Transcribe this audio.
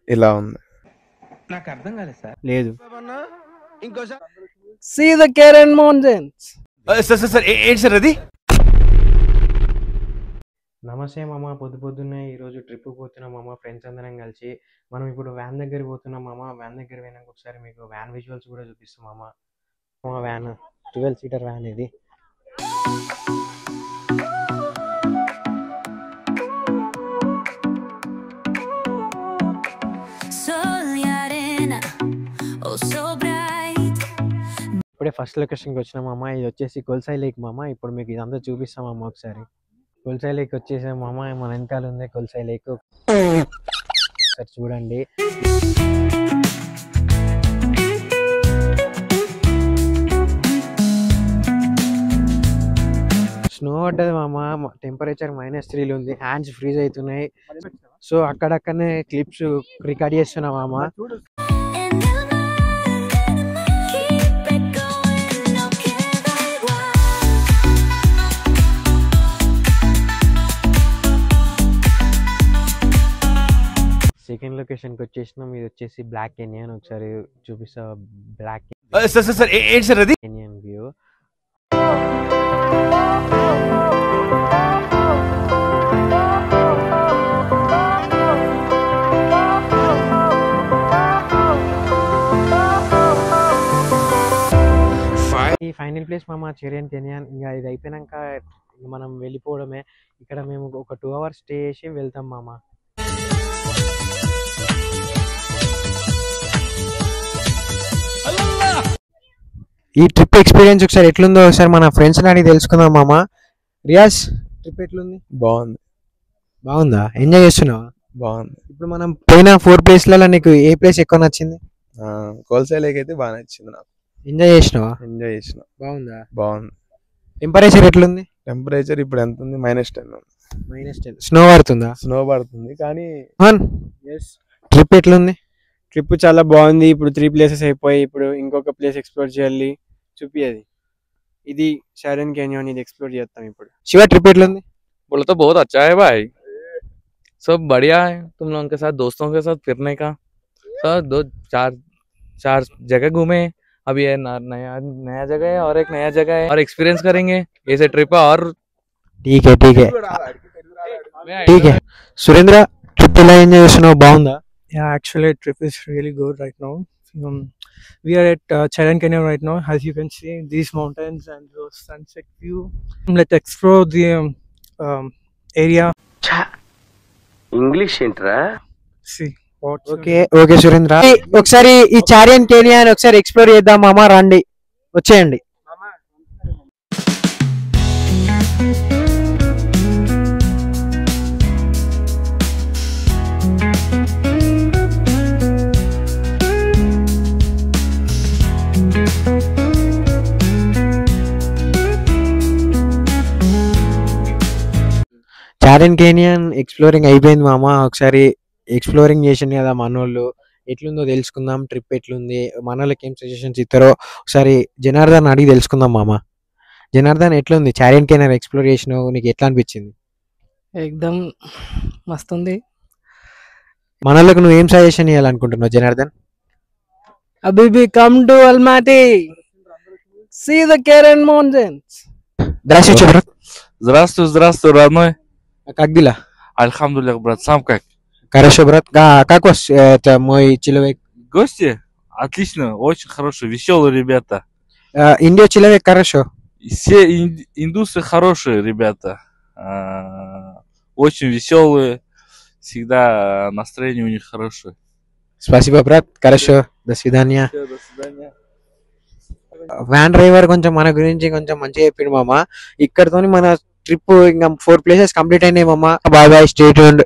ఇలా ఉంది. నాకు అర్థం కాలేదు సార్. లేదు. See the Karen Mountains. Sir ఏంటి సార్ అది? నమస్తే మామ, పొద్దున్నే ఈరోజు ట్రిప్ పోతున్నాం మామ, ఫ్రెండ్స్ అందరం కలిసి. మనం ఇప్పుడు వ్యాన్ దగ్గర పోతున్నాం మామ. వ్యాన్ దగ్గర పోయినాక ఒకసారి మీకు వ్యాన్ విజువల్స్ కూడా చూపిస్తాం మామ. వ్యాన్ 12 సీటర్ వ్యాన్ ఇది. ఇప్పుడే ఫస్ట్ లొకేషన్కి వచ్చినాం మామ. ఇది వచ్చేసి కొల్సాయి లేక్ మామ. ఇప్పుడు మీకు ఇదంతా చూపిస్తాం మామ. ఒకసారి కొల్సాయి లేక్ వచ్చేసాం మామ. మన వెనకాల ఉంది కొల్సాయి లేక్. ఒకసారి చూడండి. స్నో పడ్డది మామ. టెంపరేచర్ -3 ఉంది. హ్యాండ్స్ ఫ్రీజ్ అవుతున్నాయి. సో అక్కడక్కడనే క్లిప్స్ రికార్డ్ చేస్తున్నా మామ. సెకండ్ లొకేషన్కి వచ్చేసినాం. ఇది వచ్చేసి బ్లాక్ కెనియన్. ఒకసారి చూపిస్తా. బ్లాక్ ఏంటి సార్ అది? Canyon view. ఈ ఫైనల్ ప్లేస్ మామ చెరియన్ కెనియన్. ఇంకా ఇది అయిపోయినాక మనం వెళ్ళిపోవడమే. ఇక్కడ మేము ఒక 2 hours స్టే చేసి వెళ్తాం మామ. ఈ ట్రిప్ ఎక్స్పీరియన్స్ ఒకసారి ఎట్లుందో ఒకసారి మన ఫ్రెండ్స్ అడిగి తెలుసుకుందాం మామ. రియాజ్, ట్రిప్ ఎట్లుంది? బాగుంది. బాగుందా? ఎంజాయ్ చేస్తున్నావా? బాగుంది. ఇప్పుడు మనం పోయిన 4 ప్లేస్లలో నీకు ఏ ప్లేస్ ఎక్కువ నచ్చింది? కొల్సాయి లేక్ అయితే బాగా నచ్చింది నాకు. ఎంజాయ్ చేసినావా? ఎంజాయ్ చేసిన. బాగుందా? బాగుంది. టెంపరేచర్ ఎట్లుంది? టెంపరేచర్ ఇప్పుడు ఎంత ఉంది? -10 ఉంది. -10. స్నో పడుతుందా? స్నో పడుతుంది కానీ. ట్రిప్ ఎట్లుంది? ట్రిప్ చాలా బాగుంది. ఇప్పుడు 3 ప్లేసెస్ అయిపోయి ఇప్పుడు ఇంకొక ప్లేస్ ఎక్స్ప్లోర్ చేయాలి. చూపియది. ఇది షారన్ कैनियन. ఇది ఎక్స్ప్లోర్ చేస్తాం ఇప్పుడు. శివ, ట్రిప్ ఎట్లుంది? बोला तो बहुत अच्छा है भाई, सब बढ़िया है. तुम लोगों के साथ, दोस्तों के साथ फिरने का सब 2-4 जगह घूमे. अब ये नया जगह है और एक नया जगह है और एक्सपीरियंस करेंगे. ऐसे ट्रिप है और ठीक है సురేంద్ర, ట్రిప్ ఎలా ఎంజాయ్ చేస్తున్నావు? బాగుందా? Yeah, actually trip is really good right now. We are at Charan Canyon right now. As you can see these mountains and the sunset view. Let's explore the area. English intra. See what. Okay Surendra, ఒకసారి ఈ చారియన్ canyon ఒకసారి explore చేద్దాం మామ. రండి, వచ్చేయండి. చారియన్ canyon exploring అయిపోయింది మామ. ఒకసారి ఎక్స్ప్లోరింగ్ చేసింది కదా మనోళ్ళు, ఎట్లుందో తెలుసుకుందాం. ట్రిప్ ఎట్లుంది, మనోళ్ళకి ఏం సజెషన్స్ ఇస్తారో ఒకసారి జనార్దన్ అడిగి తెలుసుకుందాం మామ. జనార్దన్, ఎట్లుంది చారియన్ కెనియన్ ఎక్స్ప్లోర్ చేసినావు? నీకు ఎట్లా అనిపించింది? एकदम मस्त ఉంది. మనోళ్ళకి నువ్వు ఏం సజెషన్ ఇవ్వాలనుకుంటున్నావు జనార్దన్? अभी भी come to Almaty. See the Karen Mountains. Здравствуйте, брат. Здравствуй, родной. Как дела? Альхамдулилlah, брат, сам как? Хорошо, брат. Как вас, это мой человек? Гости? Отлично, очень хорошие, веселые ребята. Индия человек хорошо. Все индусы хорошие ребята, очень веселые, всегда настроение у них хорошее. Спасибо, брат. Хорошо. До свидания. До свидания. Van driver కొంచెం మన గురించి కొంచెం మంచిగా చెప్పిండు మామ. ఇక్కడతోని మన ట్రిప్ ఇంకా 4 ప్లేసెస్ కంప్లీట్ అయినాయి మామ. Bye bye, stay tuned.